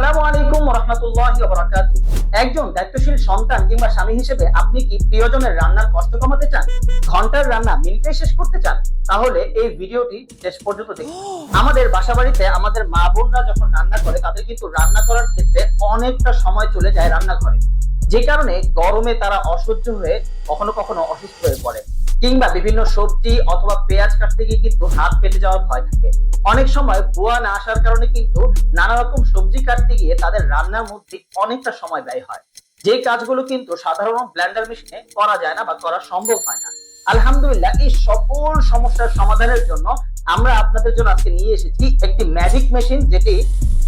আসসালামু আলাইকুম ওয়া রাহমাতুল্লাহি ওয়া বারাকাতুহু। একজন দায়িত্বশীল সন্তান কিংবা স্বামী হিসেবে আপনি কি প্রিয়জনের রান্নার কষ্ট কমাতে চান? ঘন্টার রান্না মিনিটে শেষ করতে চান? তাহলে এই ভিডিওটি শেষ পর্যন্ত দেখুন। আমাদের বাসাবাড়িতে আমাদের মা বোনরা যখন রান্না করে তাদের কিন্তু রান্না করার ক্ষেত্রে অনেকটা সময় চলে যায় রান্নাঘরে, যে কারণে গরমে তারা অসহ্য হয়ে কখনো কখনো অসুস্থ হয়ে পড়ে, কিংবা বিভিন্ন সবজি অথবা পেঁয়াজ কাটতে গিয়ে কিন্তু হাত কেটে যাওয়ার ভয় থাকে। অনেক সময় বুয়া না আসার কারণে কিন্তু নানা রকম সবজি কাটতে গিয়ে তাদের রান্নার মধ্যে অনেকটা সময় ব্যয় হয়, যে কাজগুলো কিন্তু সাধারণ ব্লেন্ডার মেশিনে করা যায় না বা করা সম্ভব হয় না। আলহামদুলিল্লাহ, এই সকল সমস্যার সমাধানের জন্য আমরা আপনাদের জন্য আজকে নিয়ে এসেছি একটি ম্যাজিক মেশিন, যেটি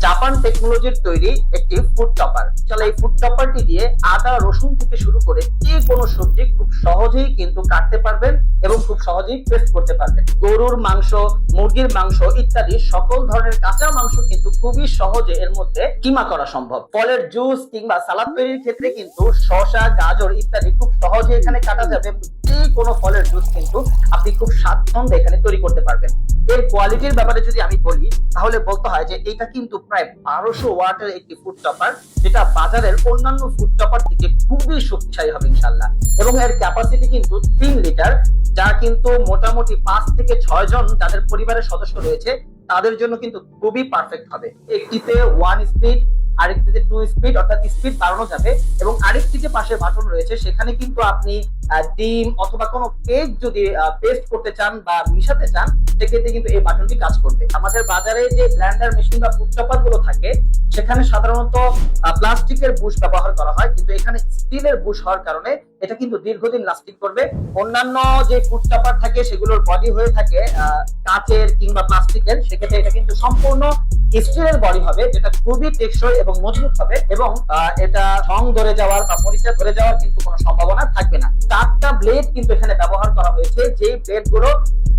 জাপান টেকনোলজির তৈরি একটি ফুড চপার। চলো এই ফুড চপারটি দিয়ে আদা রসুন থেকে শুরু করে যে কোনো সবজি খুব সহজেই কিন্তু কাটতে পারবেন এবং খুব সহজেই পেস্ট করতে পারবেন। গরুর মাংস, মুরগির মাংস ইত্যাদি সকল ধরনের কাঁচা মাংস কিন্তু খুবই সহজে এর মধ্যে কিমা করা সম্ভব। ফলের জুস কিংবা সালাদ তৈরির ক্ষেত্রে কিন্তু শসা, গাজর ইত্যাদি খুব সহজে এখানে কাটা যাবে। যে কোনো ফলের জুস কিন্তু আপনি খুব স্বাচ্ছন্দ্যে এখানে তৈরি করতে পারবেন। এর কোয়ালিটির ব্যাপারে যদি আমি বলি, তাহলে বলতে হয় যে এটা কিন্তু প্রায় 1200 ওয়াটের একটি ফুড চপার, যেটা বাজারের অন্যান্য ফুড চপার থেকে খুবই শক্তিশালী হবে ইনশাআল্লাহ। এবং এর ক্যাপাসিটি কিন্তু 3 লিটার, যা কিন্তু মোটামুটি 5 থেকে 6 জন যাদের পরিবারের সদস্য রয়েছে তাদের জন্য কিন্তু খুবই পারফেক্ট হবে। একটিতে 1 স্পিড, আরেকটিতে 2 স্পিড, অর্থাৎ স্পিড বাড়ানো যাবে। এবং আরেকটিতে পাশে বাটন রয়েছে, সেখানে কিন্তু আপনি ডিম অথবা কোনো কেক যদি পেস্ট করতে চান বা মিশাতে চান, সেক্ষেত্রে কিন্তু এই বাটনটি কাজ করবে। আমাদের বাজারে যে ব্লেন্ডার মেশিন বা ফুড চপার গুলো থাকে, সেখানে সাধারণত প্লাস্টিকের বুশ ব্যবহার করা হয়, কিন্তু এখানে স্টিলের বুশ হওয়ার কারণে এটা কিন্তু দীর্ঘদিন লাস্টিং করবে। অন্যান্য যে ফুড চপার থাকে সেগুলোর বডি হয়ে থাকে কাঁচের কিংবা প্লাস্টিকের, সেক্ষেত্রে এটা কিন্তু সম্পূর্ণ স্টিলের বডি হবে, যেটা খুবই টেকসই এবং মজবুত হবে। এবং এটা রং ধরে যাওয়ার বা মরিচা ধরে যাওয়ার কিন্তু কোনো সম্ভাবনা থাকবে না। 4টা ব্লেড কিন্তু এখানে ব্যবহার করা হয়েছে, যে ব্লেড গুলো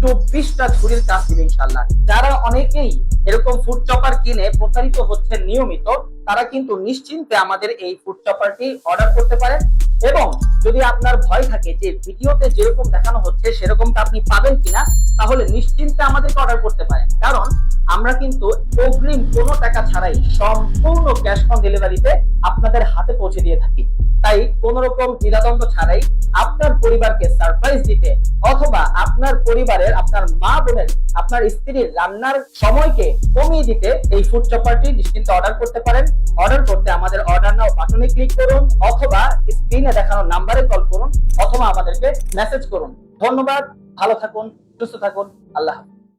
24টা ছুরির কাজ দিবে ইনশাআল্লাহ। যারা অনেকেই এরকম ফুড চপার কিনে প্রতারিত হচ্ছে নিয়মিত, তারা কিন্তু নিশ্চিন্তে আমাদের এই ফুড চপারটি অর্ডার করতে পারেন। এবং যদি আপনার ভয় থাকে যে ভিডিওতে যেরকম দেখানো হচ্ছে সেরকমটা আপনি পাবেন কিনা, তাহলে নিশ্চিন্তে আমাদেরকে অর্ডার করতে পারেন, কারণ আমরা কিন্তু অগ্রিম কোনো টাকা ছাড়াই সম্পূর্ণ ক্যাশ অন ডেলিভারিতে আপনাদের হাতে পৌঁছে দিয়ে থাকি। তাই কোন রকম দ্বিধাদ্বন্দ্ব ছাড়াই আপনার পরিবারকে সারপ্রাইজ দিতে অথবা আপনার পরিবারের, আপনার মা বোনের, আপনার স্ত্রীর রান্নার সময়কে কমিয়ে দিতে এই ফুড চপারটি নিশ্চিন্তে অর্ডার করতে পারেন। অর্ডার করতে আমাদের অর্ডার নাও বাটনে ক্লিক করুন, অথবা স্ক্রিনে দেখানো নাম্বারে কল করুন, অথবা আমাদেরকে মেসেজ করুন। ধন্যবাদ, ভালো থাকুন, সুস্থ থাকুন, আল্লাহ হাফেজ।